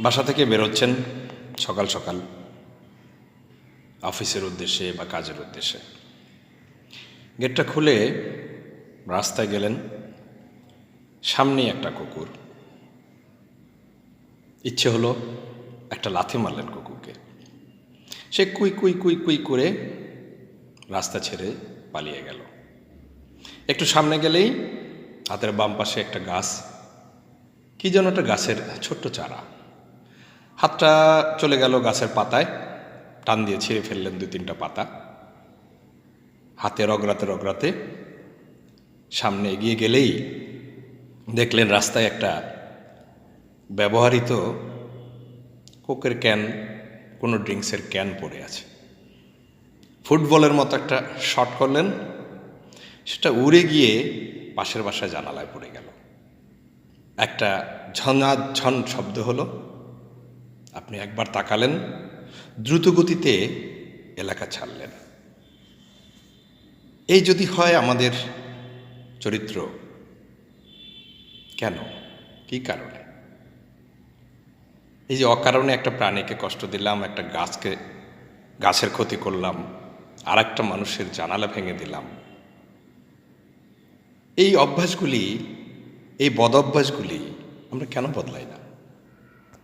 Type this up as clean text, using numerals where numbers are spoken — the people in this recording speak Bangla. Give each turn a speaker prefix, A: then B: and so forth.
A: বাসা থেকে বেরোচ্ছেন সকাল সকাল অফিসের উদ্দেশ্যে বা কাজের উদ্দেশ্যে। গেটটা খুলে রাস্তায় গেলেন, সামনেই একটা কুকুর। ইচ্ছে হলো একটা লাথি মারলেন কুকুরকে। সে কুই কুই কুই কুই করে রাস্তা ছেড়ে পালিয়ে গেল। একটু সামনে গেলেই হাতের বাম পাশে একটা গাছ, কি যেন একটা গাছের ছোট্ট চারা। হাতটা চলে গেল গাছের পাতায়, টান দিয়ে ছিঁড়ে ফেললেন 2-3টা পাতা। হাতে রগড়াতে রগড়াতে সামনে এগিয়ে গেলেই দেখলেন রাস্তায় একটা ব্যবহৃত কোকের ক্যান, কোনো ড্রিঙ্কসের ক্যান পড়ে আছে। ফুটবলের মতো একটা শট করলেন, সেটা উড়ে গিয়ে পাশের বাসায় জানালায় পড়ে গেল। একটা ঝনাঝন শব্দ হলো। আপনি একবার তাকালেন, দ্রুত গতিতে এলাকা ছাড়লেন। এই যদি হয় আমাদের চরিত্র, কেন, কি কারণে? এই যে অকারণে একটা প্রাণীকে কষ্ট দিলাম, একটা গাছের ক্ষতি করলাম, আর একটা মানুষের জানালা ভেঙে দিলাম, এই অভ্যাসগুলি, এই বদ অভ্যাসগুলি আমরা কেন বদলাই না?